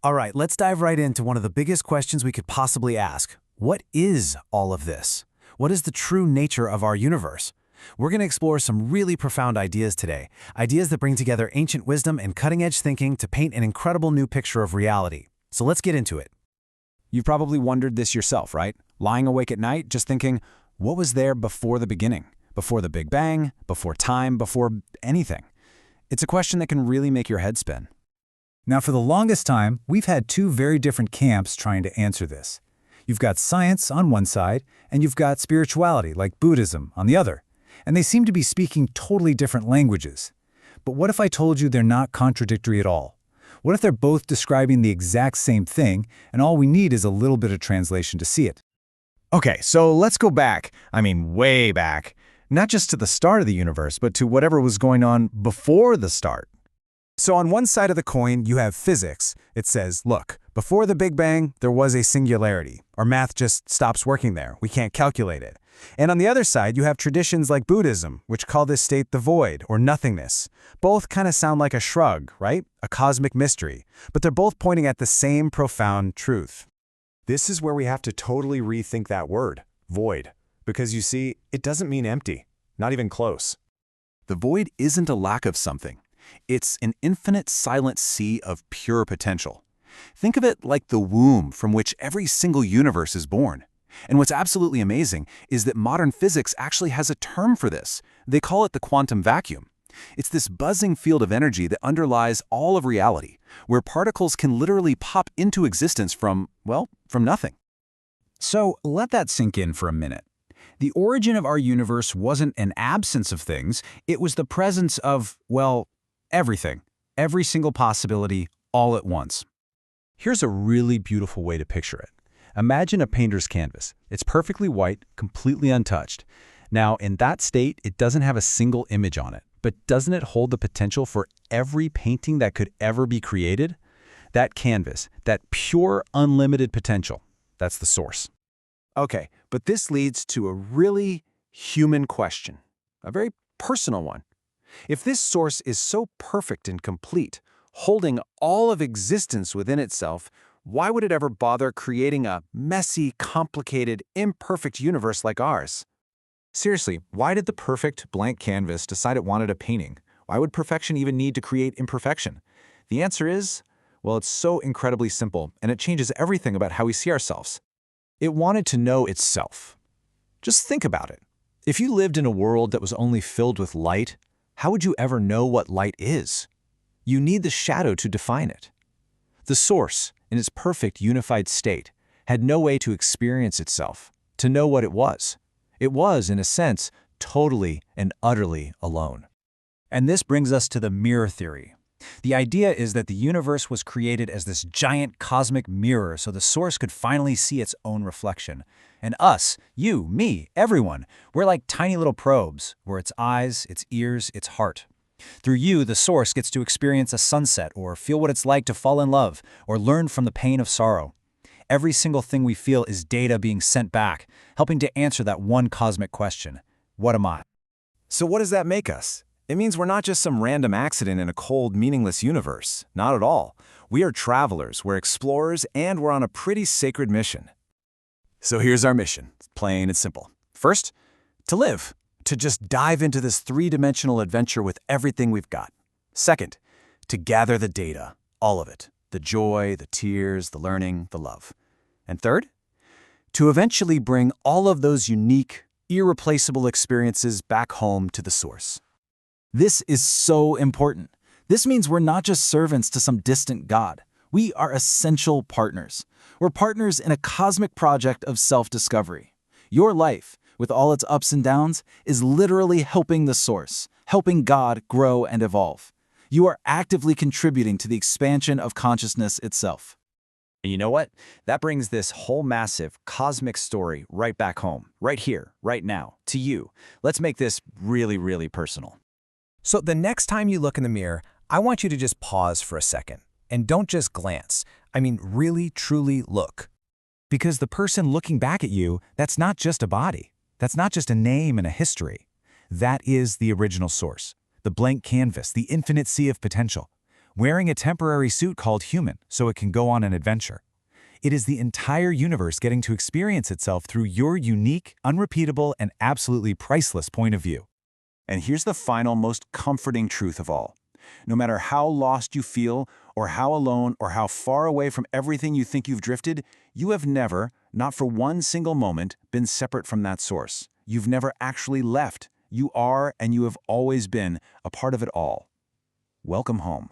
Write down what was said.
All right, let's dive right into one of the biggest questions we could possibly ask. What is all of this? What is the true nature of our universe? We're going to explore some really profound ideas today, ideas that bring together ancient wisdom and cutting-edge thinking to paint an incredible new picture of reality. So let's get into it. You've probably wondered this yourself, right? Lying awake at night, just thinking, what was there before the beginning? Before the Big Bang? Before time? Before anything? It's a question that can really make your head spin. Now, for the longest time, we've had two very different camps trying to answer this. You've got science on one side, and you've got spirituality, like Buddhism, on the other. And they seem to be speaking totally different languages. But what if I told you they're not contradictory at all? What if they're both describing the exact same thing, and all we need is a little bit of translation to see it? Okay, so let's go back, way back, not just to the start of the universe, but to whatever was going on before the start. So on one side of the coin, you have physics. It says, look, before the Big Bang, there was a singularity. Our math just stops working there. We can't calculate it. And on the other side, you have traditions like Buddhism, which call this state the void, or nothingness. Both kind of sound like a shrug, right? A cosmic mystery. But they're both pointing at the same profound truth. This is where we have to totally rethink that word, void. Because you see, it doesn't mean empty, not even close. The void isn't a lack of something. It's an infinite silent sea of pure potential. Think of it like the womb from which every single universe is born. And what's absolutely amazing is that modern physics actually has a term for this. They call it the quantum vacuum. It's this buzzing field of energy that underlies all of reality, where particles can literally pop into existence from nothing. So let that sink in for a minute. The origin of our universe wasn't an absence of things, it was the presence of, everything. Every single possibility, all at once. Here's a really beautiful way to picture it. Imagine a painter's canvas. It's perfectly white, completely untouched. Now, in that state, it doesn't have a single image on it. But doesn't it hold the potential for every painting that could ever be created? That canvas, that pure, unlimited potential, that's the source. Okay, but this leads to a really human question, a very personal one. If this source is so perfect and complete, holding all of existence within itself, why would it ever bother creating a messy, complicated, imperfect universe like ours? Seriously, why did the perfect blank canvas decide it wanted a painting? Why would perfection even need to create imperfection? The answer is, it's so incredibly simple, and it changes everything about how we see ourselves. It wanted to know itself. Just think about it. If you lived in a world that was only filled with light, how would you ever know what light is? You need the shadow to define it. The source, in its perfect unified state, had no way to experience itself, to know what it was. It was, in a sense, totally and utterly alone. And this brings us to the mirror theory. The idea is that the universe was created as this giant cosmic mirror so the source could finally see its own reflection. And us, you, me, everyone, we're like tiny little probes, where its eyes, its ears, its heart. Through you, the source gets to experience a sunset or feel what it's like to fall in love or learn from the pain of sorrow. Every single thing we feel is data being sent back, helping to answer that one cosmic question. What am I? So what does that make us? It means we're not just some random accident in a cold, meaningless universe. Not at all. We are travelers, we're explorers, and we're on a pretty sacred mission. So here's our mission, plain and simple. First, to live. To just dive into this three-dimensional adventure with everything we've got. Second, to gather the data, all of it. The joy, the tears, the learning, the love. And third, to eventually bring all of those unique, irreplaceable experiences back home to the source. This is so important. This means we're not just servants to some distant god. We are essential partners. We're partners in a cosmic project of self-discovery. Your life, with all its ups and downs, is literally helping the source, helping God grow and evolve. You are actively contributing to the expansion of consciousness itself. And you know what? That brings this whole massive cosmic story right back home, right here, right now, to you. Let's make this really, really personal. So the next time you look in the mirror, I want you to just pause for a second. And don't just glance. Really, truly look. Because the person looking back at you, that's not just a body. That's not just a name and a history. That is the original source, the blank canvas, the infinite sea of potential. wearing a temporary suit called human so it can go on an adventure. It is the entire universe getting to experience itself through your unique, unrepeatable, and absolutely priceless point of view. And here's the final, most comforting truth of all. No matter how lost you feel, or how alone, or how far away from everything you think you've drifted, you have never, not for one single moment, been separate from that source. You've never actually left. You are, and you have always been, a part of it all. Welcome home.